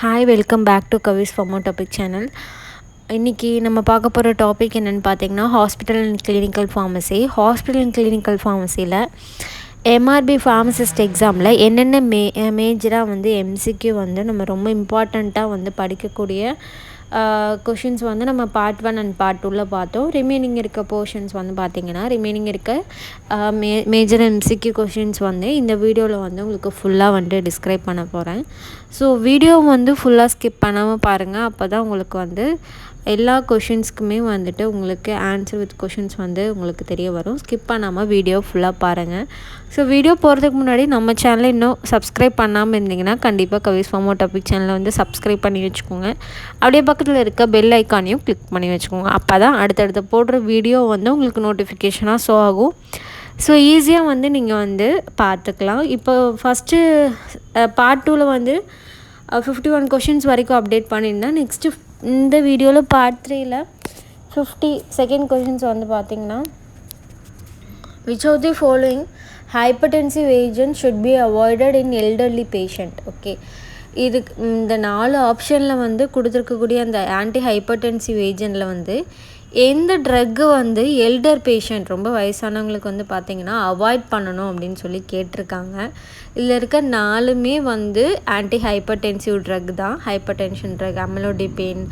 Hi, welcome back to Kavi'S topic channel. இன்னைக்கு நம்ம பார்க்க போகிற டாபிக் என்னென்னு பார்த்தீங்கன்னா hospital and clinical pharmacy. Hospital and clinical ஃபார்மசியில் MRB ஃபார்மசிஸ்ட் எக்ஸாமில் என்னென்ன மேஜராக வந்து MCQ வந்து நம்ம ரொம்ப இம்பார்ட்டண்ட்டாக வந்து படிக்கக்கூடிய கொஷின்ஸ் வந்து நம்ம பார்ட் 1 அண்ட் பார்ட் 2ல் பார்த்தோம். ரிமைனிங் இருக்க போர்ஷன்ஸ் வந்து பார்த்திங்கன்னா ரிமைனிங் இருக்க மேஜர் MCQ கொஷின்ஸ் வந்து இந்த வீடியோவில் வந்து உங்களுக்கு ஃபுல்லாக வந்து டிஸ்கிரைப் பண்ண போகிறேன். ஸோ வீடியோ வந்து ஃபுல்லாக ஸ்கிப் பண்ணாமல் பாருங்கள். அப்போ தான் உங்களுக்கு வந்து எல்லா கொஷின்ஸ்க்குமே வந்துட்டு உங்களுக்கு ஆன்சர் வித் கொஷின்ஸ் வந்து உங்களுக்கு தெரிய வரும். ஸ்கிப் பண்ணாமல் வீடியோ ஃபுல்லாக பாருங்கள். ஸோ வீடியோ போகிறதுக்கு முன்னாடி நம்ம சேனலை இன்னும் சப்ஸ்கிரைப் பண்ணாமல் இருந்தீங்கன்னா கண்டிப்பாக கவிஸ் டாபிக் சேனலை வந்து சப்ஸ்கிரைப் பண்ணி வச்சுக்கோங்க. அப்படியே பக்கத்தில் இருக்க பெல் ஐக்கானையும் கிளிக் பண்ணி வச்சுக்கோங்க. அப்போ தான் அடுத்தடுத்து போடுற வீடியோ வந்து உங்களுக்கு நோட்டிஃபிகேஷனாக ஷோ ஆகும். ஸோ ஈஸியாக வந்து நீங்கள் வந்து பார்த்துக்கலாம். இப்போ ஃபஸ்ட்டு பார்ட் 2ல் வந்து 51 கொஷின்ஸ் வரைக்கும் அப்டேட் பண்ணியிருந்தேன். நெக்ஸ்ட்டு இந்த வீடியோவில் பார்ட் 3ல் 52nd கொஷின்ஸ் வந்து பார்த்திங்கன்னா which of the following hypertensive agent should be avoided in elderly patient. Okay, இதுக்கு இந்த 4 ஆப்ஷனில் வந்து கொடுத்துருக்கக்கூடிய அந்த ஆன்டி ஹைப்பர்டென்சிவ் ஏஜென்ட்டில் வந்து எந்த ட்ரக்கு வந்து எல்டர் பேஷண்ட் ரொம்ப வயசானவங்களுக்கு வந்து பார்த்திங்கன்னா அவாய்ட் பண்ணணும் அப்படின்னு சொல்லி கேட்டிருக்காங்க. இதில் இருக்க 4மே வந்து ஆன்டி ஹைப்பர்டென்சிவ் ட்ரக் தான். Hypertension drug amlodipine,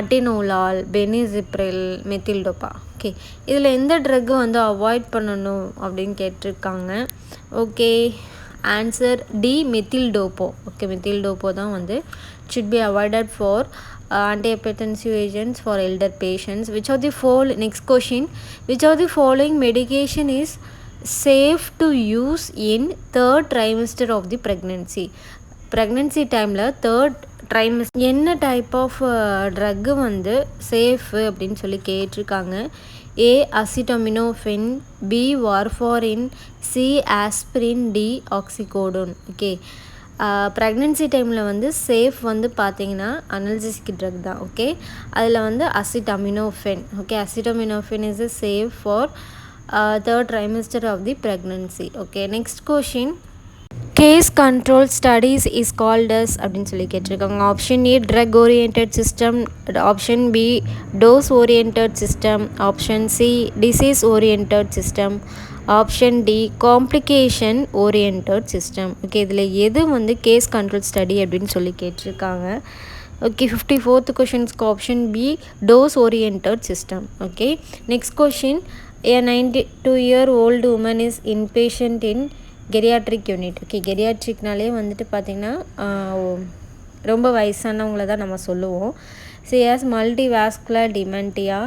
atenolol, benazepril, methyldopa. Okay, இதில் எந்த ட்ரக்கு வந்து அவாய்ட் பண்ணணும் அப்படின்னு கேட்டிருக்காங்க. Okay, answer D methyldopa. Okay, methyldopa தான் வந்து should be avoided for antihypertensive agents for elder patients. Next question, which of the following medication is safe to use in 3rd trimester of the pregnancy timeல 3rd trimester என்ன type of drug வந்து safe அப்படின்னு சொல்லி கேட்டிருக்காங்க. A acetaminophen, B warfarin, C aspirin, D oxycodone. Okay, pregnancy டைமில் வந்து safe வந்து பார்த்திங்கன்னா analgesic drug தான். ஓகே, அதில் வந்து acetaminophen. Okay, acetaminophen is a safe for 3rd trimester of the pregnancy. Okay, next question, case control studies is called as அப்படின்னு சொல்லி கேட்டிருக்காங்க. Option A drug oriented system, option B dose oriented system, option C disease oriented system, option D complication oriented system. Okay, இதில் எது வந்து case control study அப்படின்னு சொல்லி கேட்டிருக்காங்க. Okay, 54th கொஷின்ஸ்க்கு option B dose oriented system. Okay, next question, a 92-year-old woman is inpatient in geriatric unit. Okay, கெரியாட்ரிக்னாலே வந்துட்டு பார்த்திங்கன்னா ரொம்ப வயசானவங்கள தான் நம்ம சொல்லுவோம். she has multivascular dementia,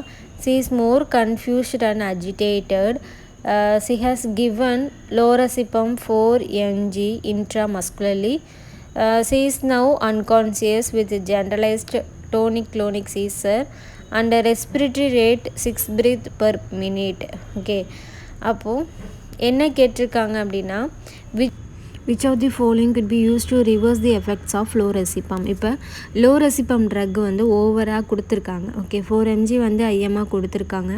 she is more confused and agitated, she has given lorazepam 4 mg intramuscularly, she is now unconscious with generalized tonic-clonic seizure and respiratory rate 6 breath per minute. Okay, அப்போது என்ன கேட்டிருக்காங்க அப்படின்னா which of the following could be used to reverse the effects of lorazepam. இப்போ lorazepam drug வந்து ஓவராக கொடுத்துருக்காங்க. Okay, 4 mg வந்து ஐஎம்மாக கொடுத்துருக்காங்க.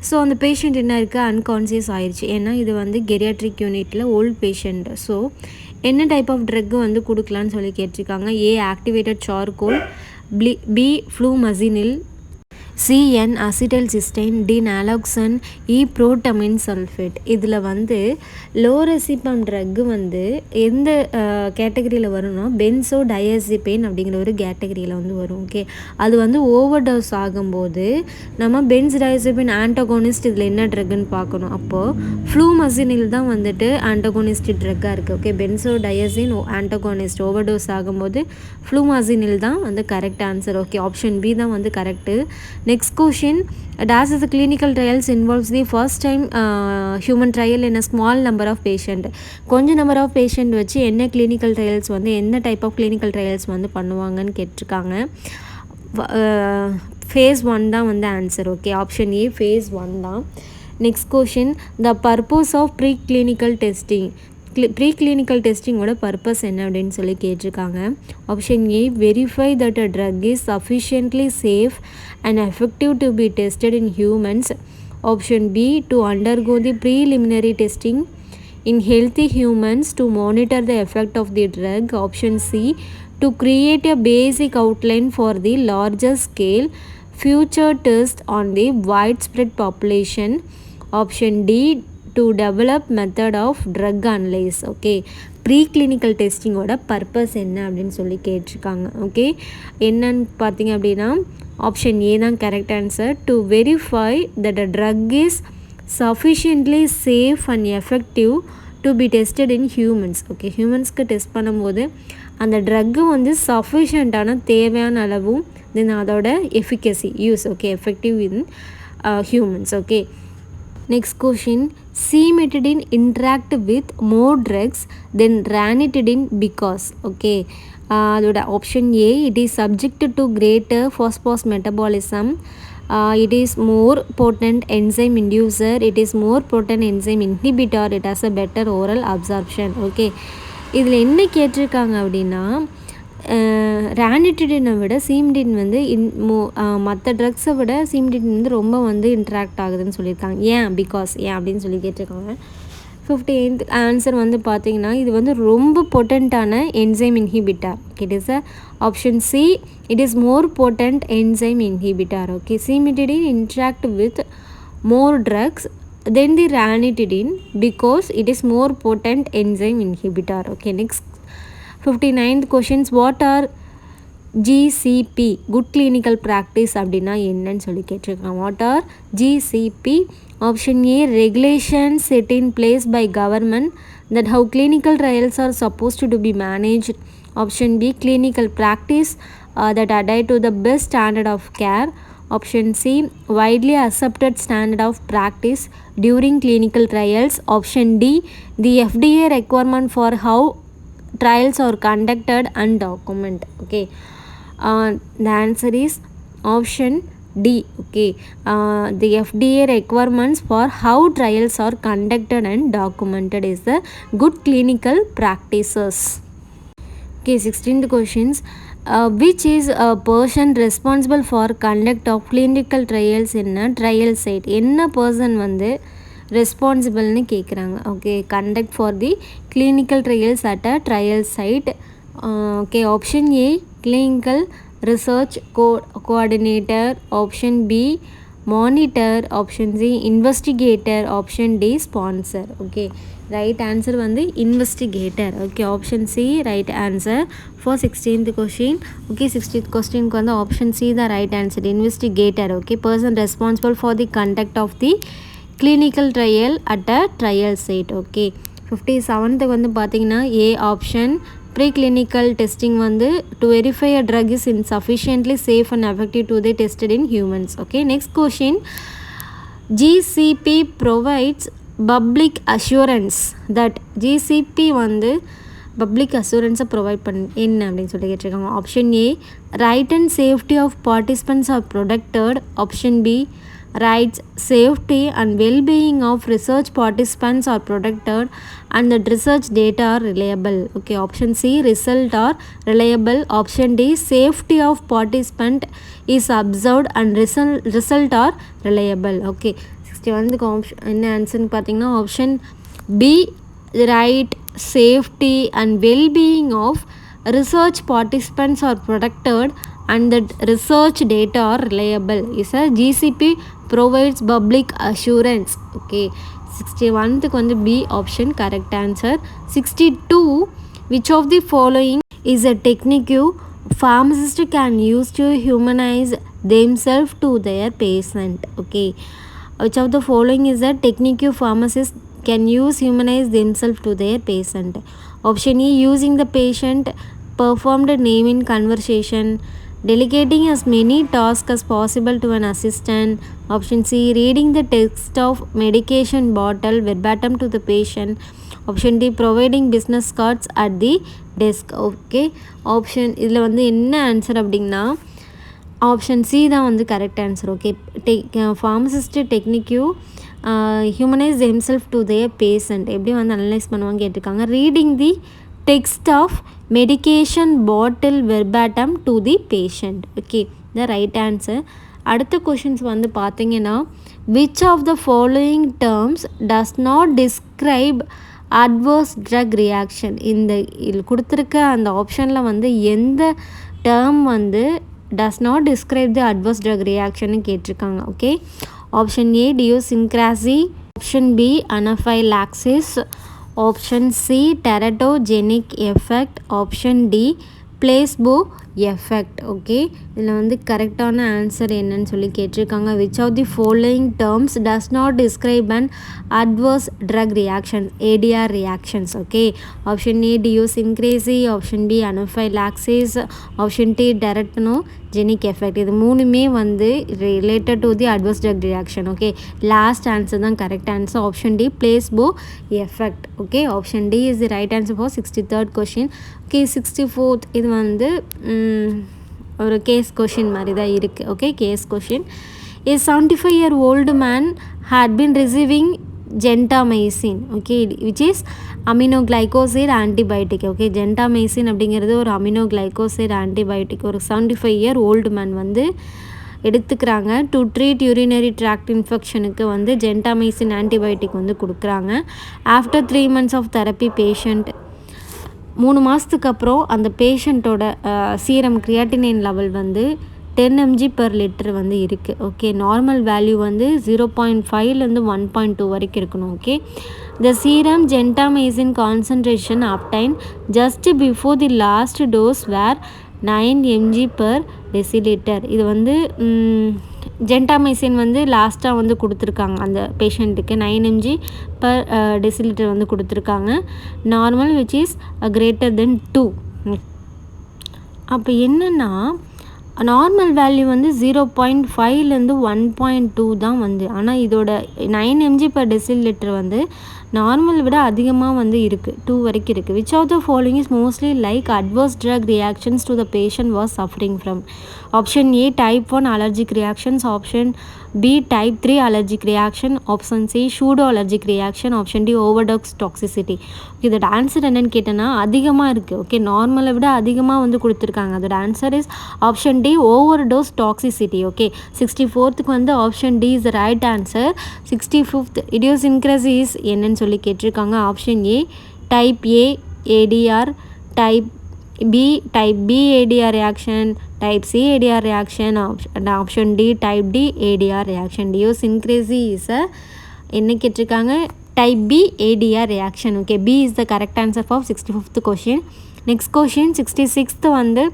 ஸோ அந்த பேஷண்ட் என்ன இருக்குது, அன்கான்சியஸ் ஆயிடுச்சு. ஏன்னா இது வந்து கெரியாட்ரிக் யூனிட்டில் ஓல்ட் பேஷண்ட். ஸோ என்ன டைப் ஆஃப் ட்ரக்கு வந்து கொடுக்கலான்னு சொல்லி கேட்டிருக்காங்க. A activated charcoal, B flumazenil, C N acetylcysteine, D naloxone, E protamine sulphate. இதில் வந்து லோரசிபம் ட்ரக்கு வந்து எந்த கேட்டகரியில் வரும்னா பென்சோ டயசிபேன் அப்படிங்கிற ஒரு கேட்டகரியில் வந்து வரும். ஓகே, அது வந்து ஓவர் டோஸ் ஆகும்போது நம்ம பென்ஸ் டயசிபேன் ஆன்டகோனிஸ்ட் இதில் என்ன ட்ரக்குன்னு பார்க்கணும். அப்போது ஃப்ளூமசினில் தான் வந்துட்டு ஆன்டகோனிஸ்ட் ட்ரக்காக இருக்குது. Okay, benzodiazepine antagonist overdose ஆகும்போது ஃப்ளூமசினில் தான் வந்து correct answer. Okay, option B தான் வந்து correct. Next question, does the clinical trials involves the first time human trial in a small number of patient. கொஞ்சம் number of patient வச்சு என்ன clinical trials வந்து என்ன டைப் ஆஃப் கிளினிக்கல் ட்ரையல்ஸ் வந்து பண்ணுவாங்கன்னு கேட்டிருக்காங்க. phase 1 தான் வந்து answer. Okay, option A phase 1 தான். Next question, the purpose of preclinical testing. Preclinical டெஸ்டிங்கோட பர்பஸ் என்ன அப்படின்னு சொல்லி கேட்டிருக்காங்க. Option A verify that a drug is sufficiently safe and effective to be tested in humans. Option B to undergo the preliminary testing in healthy humans to monitor the effect of the drug. Option C to create a basic outline for the larger scale future test on the widespread population. Option D, to develop method of drug analysis. Okay, preclinical டெஸ்டிங்கோட purpose என்ன அப்படின்னு சொல்லி கேட்டிருக்காங்க. Okay, என்னன்னு பார்த்தீங்க அப்படின்னா option A தான் correct answer. To verify that a drug is sufficiently safe and effective to be tested in humans. Okay, ஹியூமன்ஸ்க்கு டெஸ்ட் பண்ணும்போது அந்த ட்ரக்கு வந்து சஃபிஷியண்ட்டான தேவையான அளவும் தென் அதோட efficacy use. Okay, effective in humans. Okay, next question. Cimetidine interact with more drugs than ranitidine because. Okay, அதோட option A, it is subject to greater phosphorus metabolism. It is more potent enzyme inducer, it is more potent enzyme inhibitor, it has a better oral absorption. Okay, இதில் என்ன கேட்டிருக்காங்க அப்படின்னா ரானிட்டிடினை விட சீம்டின் வந்து மற்ற ட்ரக்ஸை விட சீம்டின் வந்து ரொம்ப வந்து இன்ட்ராக்ட் ஆகுதுன்னு சொல்லியிருக்காங்க. ஏன் பிகாஸ் ஏன் அப்படின்னு சொல்லி கேட்டிருக்காங்க. 58th ஆன்சர் வந்து பார்த்திங்கன்னா இது வந்து ரொம்ப பொட்டண்ட்டான enzyme inhibitor. It is a option C, it is more potent enzyme inhibitor. Okay, cimetidine interact with more drugs than the ranitidine because it is more potent enzyme inhibitor. Okay, next 59th questions. What are GCP, good clinical practice அப்படின்னா என்னன்னு சொல்லி கேட்டிருக்காங்க. What are GCP? Option A, regulations set in place by government that how clinical trials are supposed to be managed. Option B, clinical practice that adhere to the best standard of care. Option C, widely accepted standard of practice during clinical trials. Option D, the FDA requirement for how trials are conducted and document. Okay, the answer is option D. Okay, the FDA requirements for how trials are conducted and documented is the good clinical practices. Okay, 16th questions. Which is a person responsible for conduct of clinical trials in a trial site? என்ன person வந்து ரெஸ்பான்சிபிள்னு கேட்குறாங்க. Okay, conduct for the clinical trials at a trial site. Okay, option A, clinical research coordinator. Option B, monitor. Option C, investigator. Option D, sponsor. Okay, right answer வந்து investigator. Okay, option C right answer for 16th question. Okay, 16th கொஸ்டினுக்கு வந்து option C தான் right answer, investigator. Okay, person responsible for the conduct of the clinical trial at a trial site. Okay, 57th வந்து பார்த்தீங்கன்னா ஏ option, preclinical testing வந்து to verify a drug is insufficiently safe and effective to be tested in humans. Okay, next question. GCP provides public assurance that GCP வந்து public அசூரன்ஸை provide என்ன அப்படின்னு சொல்லி கேட்டிருக்காங்க. Option A, right and safety of participants are protected. Option B, rights, safety and well-being of research participants are protected and the research data are reliable. Okay, option C, result are reliable. Option D, safety of participant is observed and result are reliable. Okay, 61th option என்ன ஆன்சர்னு பார்த்தீங்கன்னா option B, right, safety and well-being of research participants are protected and the research data are reliable is a GCP provides public assurance. Okay, 61th வந்து B option correct answer. 62, which of the following is a technique pharmacist can use to humanize themselves to their patient? Okay, which of the following is a technique pharmacist can use humanize themselves to their patient? Option E, using the patient performed name in conversation, delegating as many tasks as possible to an assistant. Option C, reading the text of medication bottle verbatim to the patient. Option D, providing business cards at the desk. Okay, option இதில் வந்து என்ன answer அப்படின்னா option C தான் வந்து correct answer. Okay, pharmacist டெக்னிக்யூ humanise themself to their patient எப்படி வந்து analyse பண்ணுவாங்க கேட்டிருக்காங்க. Reading the text of medication bottle verbatim to the patient. Okay, the right answer. அடுத்த questions வந்து பார்த்தீங்கன்னா which of the following terms does not describe adverse drug reaction. இந்த கொடுத்துருக்க அந்த ஆப்ஷனில் வந்து எந்த டேர்ம் வந்து does not describe the adverse drug ரியாக்ஷன்னு கேட்டிருக்காங்க. Okay, option A idiosyncrasy, option B anaphylaxis, option C teratogenic effect, option D placebo effect. Okay, இதில் வந்து கரெக்டான ஆன்சர் என்னன்னு சொல்லி கேட்டிருக்காங்க. Which of the following terms does not describe and adverse drug reactions, ADR reactions. Okay, option A idiosyncrasy, option B anaphylaxis, option D டெரட்டோஜெனிக் effect. இது மூணுமே வந்து related to the adverse drug reaction. Okay, last answer தான் correct answer. Option D placebo effect. Okay, option D is the right answer for 63rd question. Okay, 64th இது வந்து ஒரு case question மாதிரி தான் இருக்குது. Okay, case question. A 75-year-old man had been receiving gentamicin, okay, which is aminoglycoside antibiotic. Okay, gentamicin அப்படிங்கிறது ஒரு aminoglycoside antibiotic. ஒரு 75-year-old man வந்து எடுத்துக்கிறாங்க. டு ட்ரீட் யூரினரி ட்ராக்ட் இன்ஃபெக்ஷனுக்கு வந்து ஜென்டாமைசின் ஆன்டிபயோட்டிக் வந்து கொடுக்குறாங்க. After 3 months of therapy patient 3 மாதத்துக்கு அப்புறம் அந்த பேஷண்ட்டோட சீரம் கிரியாட்டினைன் லெவல் வந்து 10 mg/L வந்து இருக்குது. ஓகே, நார்மல் வேல்யூ வந்து 0.5லேருந்து 1.2 வரைக்கும் இருக்கணும். Okay, the serum gentamicin concentration obtained just before the last dose were 9 mg/dL. இது வந்து ஜென்டாமைசின் வந்து லாஸ்ட்டாக வந்து கொடுத்துருக்காங்க அந்த பேஷண்ட்டுக்கு 9 mg/dL வந்து கொடுத்துருக்காங்க. Normal which is greater than 2. அப்போ என்னென்னா நார்மல் வேல்யூ வந்து 0.5லேருந்து 1.2 தான் வந்து, ஆனால் இதோட 9 mg/dL வந்து நார்மல் விட அதிகமாக வந்து இருக்குது, 2 வரைக்கும் இருக்குது. Which of the following is mostly like adverse drug reactions to the patient was suffering from. Option A type 1 allergic reactions, option B type 3 allergic reaction, option C pseudo allergic reaction, option D overdose toxicity. இதோட answer என்னென்னு கேட்டேன்னா அதிகமாக இருக்குது. Okay, நார்மலை விட அதிகமாக வந்து கொடுத்துருக்காங்க. அதோட answer is option D overdose toxicity. Okay, 64th வந்து option D is right answer. 65th idiosyncrasies என்னன்னு சொல்லி கேட்டிருக்காங்க. Option A type A ADR, type B ADR reaction, type C ADR reaction, option D type D ADR reaction. Idiosyncrasy is என்ன கேட்டிருக்காங்க, type B ADR reaction. Okay, B is the correct answer for 65th question. Next question 66th வந்து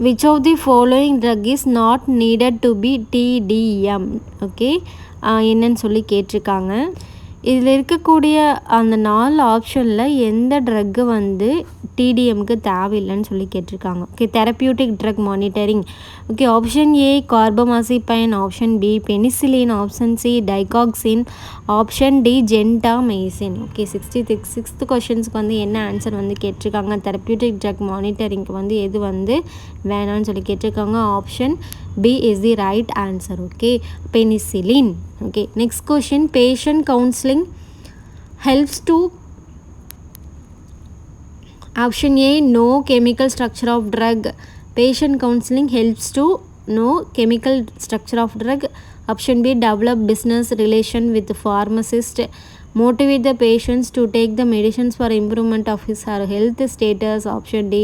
which of the following drug is not needed to be TDM. Okay, என்னன்னு சொல்லி கேட்டிருக்காங்க. இதில் இருக்கக்கூடிய அந்த 4 ஆப்ஷனில் எந்த ட்ரக்கு வந்து டிடிஎம்க்கு தேவையில்லைன்னு சொல்லி கேட்டிருக்காங்க. Okay, therapeutic drug monitoring. Okay, option A carbamazepine, option B penicillin, option C digoxin, option D gentamicin. Okay, 66th கொஷின்ஸ்க்கு வந்து என்ன ஆன்சர் வந்து கேட்டிருக்காங்க. தெரப்பியூட்டிக் ட்ரக் மானிட்டரிங்க்கு வந்து எது வந்து வேணான்னு சொல்லி கேட்டிருக்காங்க. Option B is the right answer. Okay, penicillin. Okay, next question, patient counseling helps to. Option A know chemical structure of drug. Patient counseling helps to know chemical structure of drug. Option B develop business relation with the pharmacist, motivate the patients to take the medicines for improvement of his or health status. Option D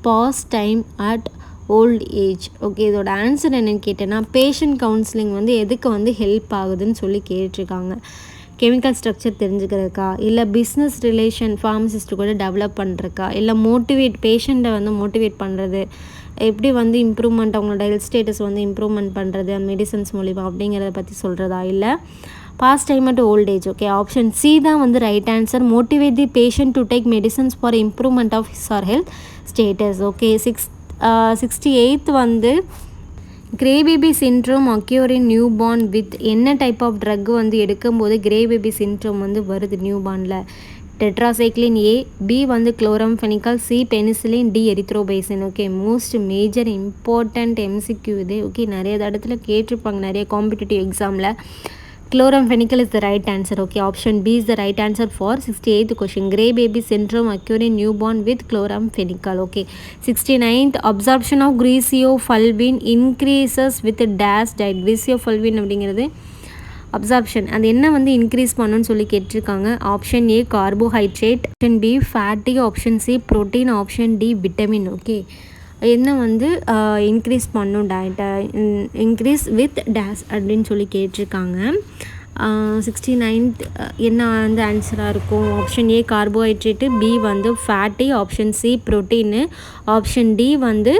pass time at volt age. Okay, இதோட answer என்னென்னு கேட்டேன்னா patient counselling வந்து எதுக்கு வந்து help ஆகுதுன்னு சொல்லி கேட்டிருக்காங்க. Chemical structure தெரிஞ்சுக்கிறதுக்கா, இல்லை பிஸ்னஸ் ரிலேஷன் ஃபார்மசிஸ்ட்டு கூட டெவலப் பண்ணுறக்கா, இல்லை மோட்டிவேட் பேஷண்ட்டை வந்து மோட்டிவேட் பண்ணுறது, எப்படி வந்து இம்ப்ரூவ்மெண்ட் அவங்களோட ஹெல்த் ஸ்டேட்டஸ் வந்து இம்ப்ரூவ்மெண்ட் பண்ணுறது மெடிசன்ஸ் மூலிமா அப்படிங்கிறத பற்றி சொல்கிறதா, இல்லை pass time at old age. Okay, option C தான் வந்து right answer. Motivate the patient to take medicines for improvement of his or health status. Okay, 68th வந்து grey baby syndrome occur in newborn with என்ன type of drug வந்து எடுக்கும்போது grey baby syndrome வந்து வருது new பார்னில். Tetracycline A, B வந்து chloramphenicol, C penicillin, D erythromycin. Okay, most major important MCQ இது. ஓகே, நிறைய இடத்துல கேட்டிருப்பாங்க நிறைய காம்படிட்டிவ் எக்ஸாமில். Chloramphenicol is the right answer. Okay, option B is the right answer for 68th question. Gray baby syndrome occur in newborn with chloramphenicol. Okay, 69th absorption of greaseopulvin increases with dash diet. Greaseopulvin அப்படிங்கிறது absorption அது என்ன வந்து increase பண்ணணும்னு சொல்லி கேட்டிருக்காங்க. Option A carbohydrate, option B fatty, option C protein, option D vitamin. Okay, என்ன வந்து increase பண்ணும் டயட்டை, இன்க்ரீஸ் வித் டேஸ் அப்படின்னு சொல்லி கேட்டிருக்காங்க. 69th என்ன வந்து ஆன்சராக இருக்கும்? ஆப்ஷன் ஏ கார்போஹைட்ரேட்டு, பி வந்து fatty, option C protein, option D வந்து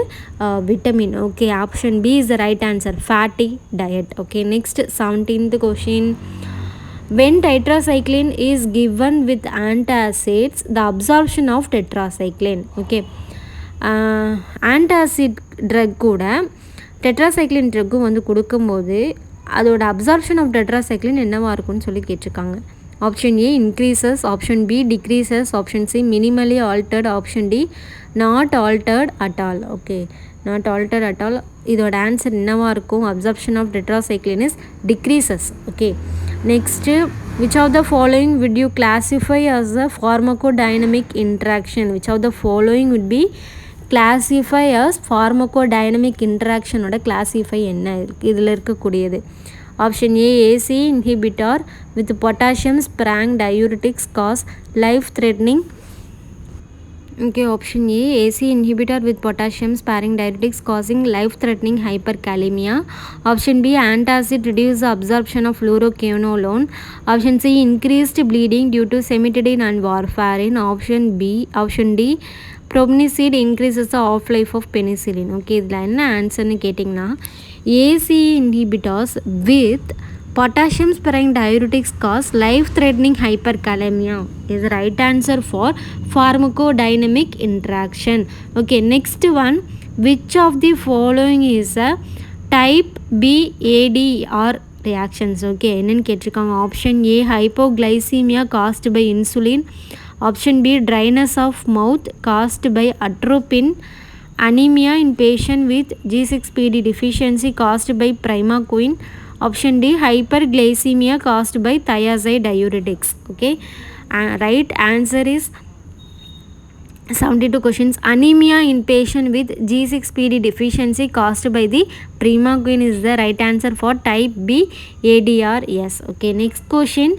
vitamin. Okay, option B is the right answer, fatty diet. Okay, next 17th question. When tetracycline is given with antacids, the absorption of tetracycline. Okay, antacid drug கூட tetracycline ட்ரக்கும் வந்து கொடுக்கும்போது அதோட absorption of tetracycline என்னவாக இருக்கும்னு சொல்லி கேட்டிருக்காங்க. Option A increases, option B decreases, option C minimally altered, option D not altered at all. Okay, not altered at all. இதோட ஆன்சர் என்னவாக இருக்கும்? Absorption of tetracycline is decreases. Okay, next which of the following would you classify as a pharmacodynamic interaction? Which of the following would be classify as pharmacodynamic interaction ஓட classify என்ன இதில் இருக்கக்கூடியது? Option A AC inhibitor with potassium sparing diuretics cause life threatening. Okay, option A AC inhibitor with potassium sparing diuretics causing life threatening hyperkalaemia. Option B antacid reduce the absorption of fluoroquinolone. Option C increased bleeding due to cimetidine and warfarin. Option D probenecid increases the half life of penicillin. Okay, இதில் என்ன ஆன்சர்னு கேட்டிங்கன்னா AC inhibitors with potassium sparing diuretics cause life threatening hyperkalemia is the right answer for pharmacodynamic interaction. Okay, next one, which of the following is a type B ADR reactions? Okay, என்னன்னு கேட்டிருக்காங்க. Option A hypoglycemia caused by insulin, option B dryness of mouth caused by atropine, anemia in patient with G6PD deficiency caused by primaquine, option D hyperglycemia caused by thiazide diuretics. Okay, right answer is 72 questions. Anemia in patient with G6PD deficiency caused by the primaquine is the right answer for type B ADR. Yes. Okay, next question.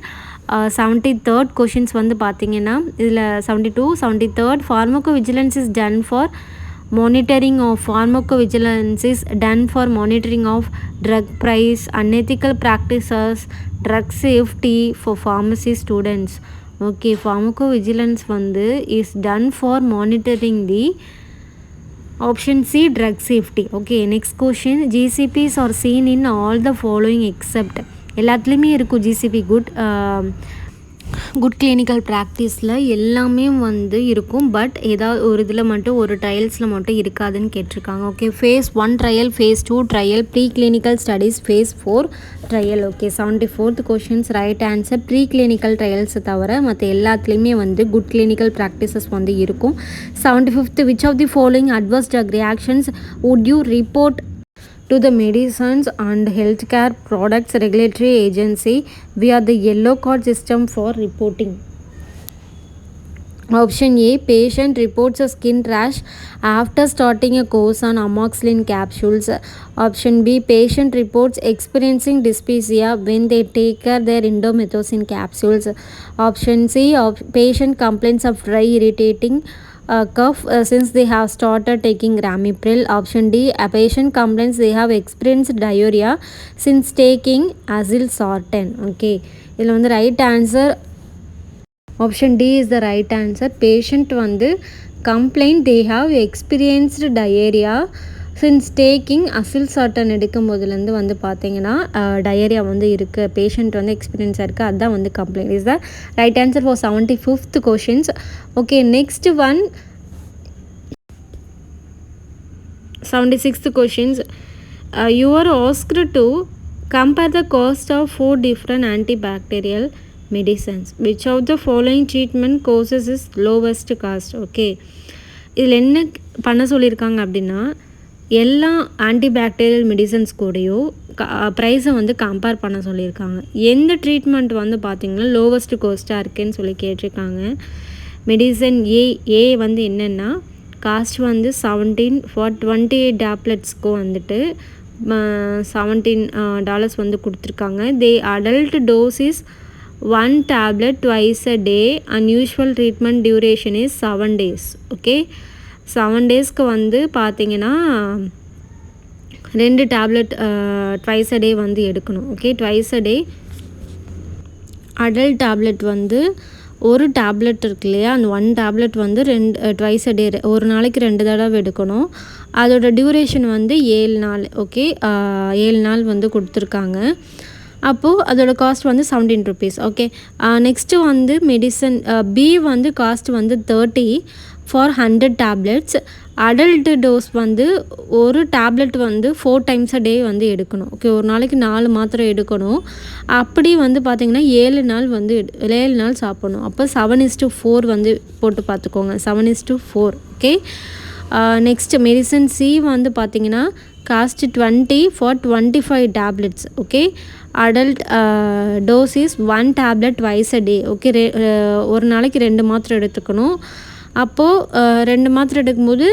73rd questions வந்து பார்த்தீங்கன்னா இதில் 72 73rd pharmacovigilance is done for monitoring of pharmacovigilance is done for monitoring of drug price, unethical practices, drug safety for pharmacy students. Okay, pharmacovigilance வந்து is done for monitoring the option C drug safety. Okay, next question. GCPs are seen in all the following except எல்லாத்துலேயுமே இருக்கும் GCP good clinical ப்ராக்டிஸில் எல்லாமே வந்து இருக்கும். But ஏதாவது ஒரு இதில் மட்டும் ஒரு ட்ரையல்ஸில் மட்டும் இருக்காதுன்னு கேட்டிருக்காங்க. Okay, phase 1 trial, phase 2 trial, pre clinical studies, phase 4 trial. Okay, 74th questions right answer. Pre clinical ட்ரையல்ஸை தவிர மற்ற எல்லாத்துலேயுமே வந்து குட் கிளினிக்கல் ப்ராக்டிசஸ் வந்து இருக்கும். 75th which of the following adverse drug reactions would you report to the Medicines and Healthcare Products Regulatory Agency via the yellow card system for reporting? Option A, patient reports a skin rash after starting a course on amoxicillin capsules. Option B, patient reports experiencing dyspepsia when they take their indomethacin capsules. Option C, patient complains of dry irritating cough since they have started taking Ramipril. Option D, a patient complains they have experienced diarrhea since taking Azilsartan. Okay, இதில் வந்து right answer option D is the right answer. Patient வந்து complained they have experienced diarrhoea since taking azilsartan எடுக்கும் போதுலேருந்து வந்து பார்த்தீங்கன்னா diarrhoea வந்து இருக்குது, patient வந்து எக்ஸ்பீரியன்ஸாக இருக்குது, அதுதான் வந்து complaint. Is the right answer for 75th questions. Okay, next one 76th questions. You are asked to compare the cost of 4 different antibacterial medicines. Which of the following treatment courses is lowest cost? Okay, இதில் என்ன பண்ண சொல்லியிருக்காங்க அப்படின்னா எல்லா antibacterial medicines கூடயோ ப்ரைஸை வந்து compare பண்ண சொல்லியிருக்காங்க. எந்த ட்ரீட்மெண்ட் வந்து பார்த்திங்கன்னா லோவஸ்ட் காஸ்ட்டாக இருக்குதுன்னு சொல்லி கேட்டிருக்காங்க. மெடிசன் ஏ வந்து என்னென்னா காஸ்ட் வந்து 17 for 28 டேப்லெட்ஸ்க்கு வந்துட்டு $17 வந்து கொடுத்துருக்காங்க. adult dose is 1 tablet twice a day and usual treatment duration is 7 days. Okay 7 டேஸ்க்கு வந்து பார்த்தீங்கன்னா 2 டேப்லெட் twice a day வந்து எடுக்கணும். Okay twice a day adult tablet வந்து ஒரு டேப்லெட் இருக்கு இல்லையா, அந்த 1 டேப்லெட் வந்து twice a day ஒரு நாளைக்கு 2 தடவை எடுக்கணும். அதோட டியூரேஷன் வந்து 7 நாள். ஓகே 7 நாள் வந்து கொடுத்துருக்காங்க. அப்போது அதோட காஸ்ட் வந்து ₹17. ஓகே நெக்ஸ்ட்டு வந்து மெடிசன் பி வந்து காஸ்ட் வந்து 30 ஃபார் 100 டேப்லெட்ஸ். அடல்ட் டோஸ் வந்து ஒரு டேப்லெட் வந்து 4 times a day வந்து எடுக்கணும். ஓகே ஒரு நாளைக்கு 4 மாத்திரை எடுக்கணும். அப்படி வந்து பார்த்திங்கன்னா 7 நாள் வந்து 7 நாள் சாப்பிடணும். அப்போ 7:4 வந்து போட்டு பார்த்துக்கோங்க. 7:4. ஓகே நெக்ஸ்ட்டு மெடிசன் சி வந்து பார்த்திங்கன்னா cost 20 for 25 tablets. Okay adult dose is 1 tablet twice a day. Okay ஒரு நாளைக்கு 2 மாத்திரை எடுத்துக்கணும். அப்போது 2 மாத்திரை எடுக்கும்போது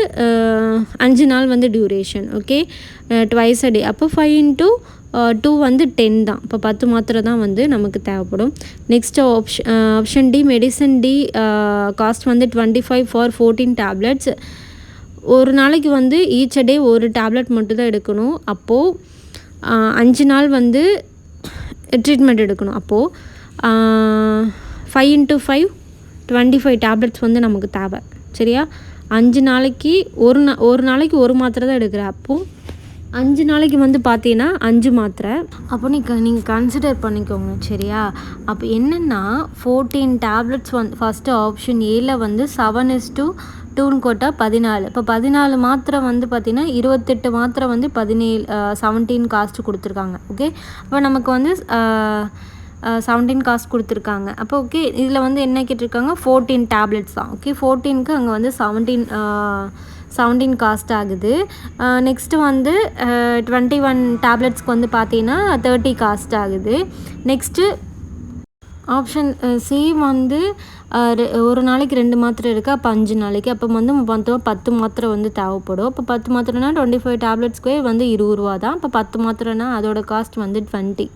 5 நாள் வந்து duration. Okay twice a day. அப்போ 5 into 2 வந்து 10 தான். இப்போ 10 மாத்திரை தான் வந்து நமக்கு தேவைப்படும். Next option D medicine D cost வந்து 25 ஃபார் 14 டேப்லெட்ஸ். ஒரு நாளைக்கு வந்து ஈச் a day ஒரு டேப்லெட் மட்டும் தான் எடுக்கணும். அப்போது 5 நாள் வந்து ட்ரீட்மெண்ட் எடுக்கணும். அப்போது 5 into 5 25 டேப்லெட்ஸ் வந்து நமக்கு தேவை. சரியா 5 நாளைக்கு ஒரு நாளைக்கு ஒரு மாத்திரை தான் எடுக்கிறேன். அப்போது 5 நாளைக்கு வந்து பார்த்தீங்கன்னா 5 மாத்திரை. அப்போ நீங்கள் கன்சிடர் பண்ணிக்கோங்க. சரியா அப்போ என்னென்னா 14 டேப்லெட்ஸ் வந்து ஃபஸ்ட்டு ஆப்ஷன் ஏல வந்து 7:2ன்னு கோட்டா 14. இப்போ 14 மாத்திரை வந்து பார்த்திங்கன்னா 28 மாத்திரை வந்து 17 காஸ்ட்டு கொடுத்துருக்காங்க. ஓகே அப்போ நமக்கு வந்து 17 காஸ்ட் கொடுத்துருக்காங்க. அப்போ ஓகே இதில் வந்து என்ன கேட்டிருக்காங்க 14 டேப்லெட்ஸ் தான். ஓகே 14க்கு அங்கே வந்து 17 காஸ்ட் ஆகுது. நெக்ஸ்ட்டு வந்து 21 டேப்லெட்ஸ்க்கு வந்து பார்த்தீங்கன்னா 30 காஸ்ட் ஆகுது. நெக்ஸ்ட்டு ஆப்ஷன் சி வந்து ஒரு நாளைக்கு 2 மாத்திரை இருக்குது. அப்போ 5 நாளைக்கு அப்போ வந்து மொத்தம் 10 மாத்திரை வந்து தேவைப்படும். இப்போ 10 மாத்திரைனா 25 டேப்லெட்ஸ்க்கு வந்து ₹20 தான். இப்போ 10 மாத்திரைனா அதோட காஸ்ட் வந்து 20.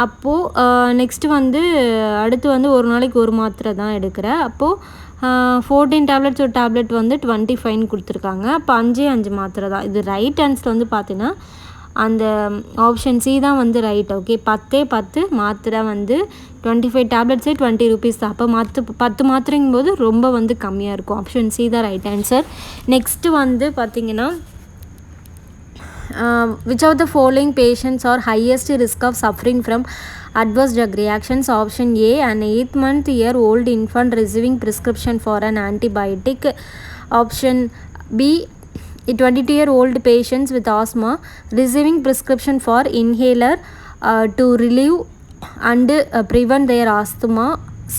அப்போது நெக்ஸ்ட்டு வந்து அடுத்து வந்து ஒரு நாளைக்கு ஒரு மாத்திரை தான் எடுக்கிறேன். அப்போது 14 டேப்லெட்ஸ் ஒரு டேப்லெட் வந்து 25 கொடுத்துருக்காங்க. அப்போ 5 மாத்திரை தான். இது ரைட் ஆன்சர் வந்து பார்த்தீங்கன்னா அந்த ஆப்ஷன் சி தான் வந்து ரைட். ஓகே 10 மாத்திரை வந்து 25 டேப்லெட்ஸே ₹20 தான். அப்போ 10 மாத்திரைங்கும் போது ரொம்ப வந்து கம்மியாக இருக்கும். ஆப்ஷன் சி தான் ரைட் ஆன்சர். நெக்ஸ்ட்டு வந்து பார்த்திங்கன்னா which of the following patients are highest risk of suffering from adverse drug reactions? Option A an 8-month-year-old infant receiving prescription for an antibiotic. Option B a 22-year-old patients with asthma receiving prescription for inhaler to relieve and prevent their asthma.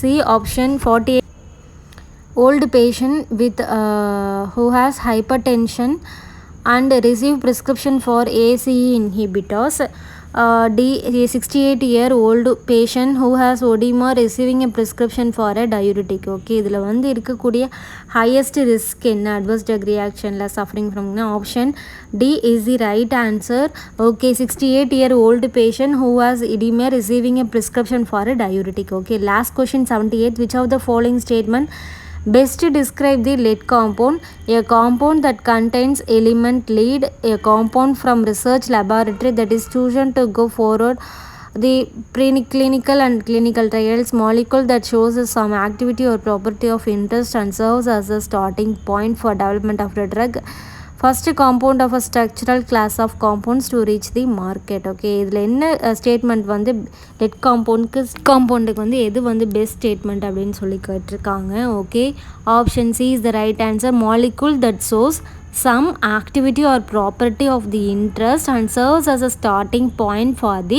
C option 48-old patient with who has hypertension and receive prescription for ACE inhibitors. D a 68-year-old patient who has edema receiving a prescription for a diuretic. Okay இதில் வந்து இருக்கக்கூடிய highest risk என்ன adverse drug ரியாக்ஷனில் suffering ஃப்ரம்னா option D is the right answer. Okay 68-year-old patient who has edema receiving a prescription for a diuretic. Okay last question 78. which of the following statement best describe the lead compound? A compound that contains element lead, a compound from research laboratory that is chosen to go forward the preclinical and clinical trials, molecule that shows some activity or property of interest and serves as a starting point for development of the drug. First compound of a structural class of compounds to reach the market. Okay இதில் என்ன statement வந்து let காம்பவுண்டுக்கு வந்து எது வந்து best statement அப்படின்னு சொல்லி கேட்டிருக்காங்க. Okay option C is the right answer. Molecule that shows some activity or property of the interest and serves as a starting point for the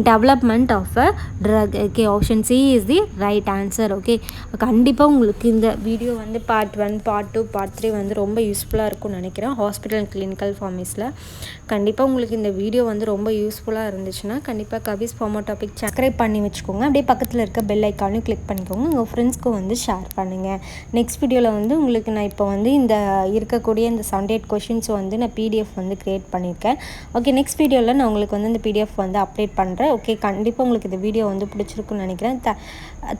development of a drug. Okay option C is the right answer. okay கண்டிப்பாக உங்களுக்கு இந்த video வந்து part 1 part 2 part 3 வந்து ரொம்ப யூஸ்ஃபுல்லாக இருக்கும்னு நினைக்கிறேன். Hospital and clinical ஃபார்மசியில் கண்டிப்பாக உங்களுக்கு இந்த வீடியோ வந்து ரொம்ப யூஸ்ஃபுல்லாக இருந்துச்சுன்னா கண்டிப்பாக கவிஸ் ஃபார்மா டாபிக் சப்ஸ்கிரைப் பண்ணி வச்சுக்கோங்க. அப்படியே பக்கத்தில் இருக்க பெல் ஐக்கானையும் கிளிக் பண்ணிக்கோங்க. உங்கள் ஃப்ரெண்ட்ஸ்க்கும் வந்து ஷேர் பண்ணுங்கள். நெக்ஸ்ட் வீடியோவில் வந்து உங்களுக்கு நான் இப்போ வந்து இந்த இருக்கக்கூடிய இந்த 78 கொஷின்ஸ் வந்து நான் பிடிஎஃப் வந்து க்ரியேட் பண்ணியிருக்கேன். ஓகே, நெக்ஸ்ட் வீடியோவில் நான் உங்களுக்கு வந்து இந்த பிடிஎஃப் வந்து அப்டேட் பண்ணுறேன். ஓகே, கண்டிப்பாக உங்களுக்கு இந்த வீடியோ வந்து பிடிச்சிருக்குன்னு நினைக்கிறேன்.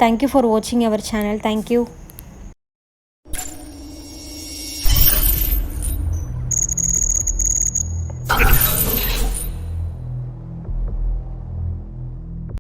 தேங்க்யூ ஃபார் வாட்சிங் அவர் சேனல். தேங்க்யூ.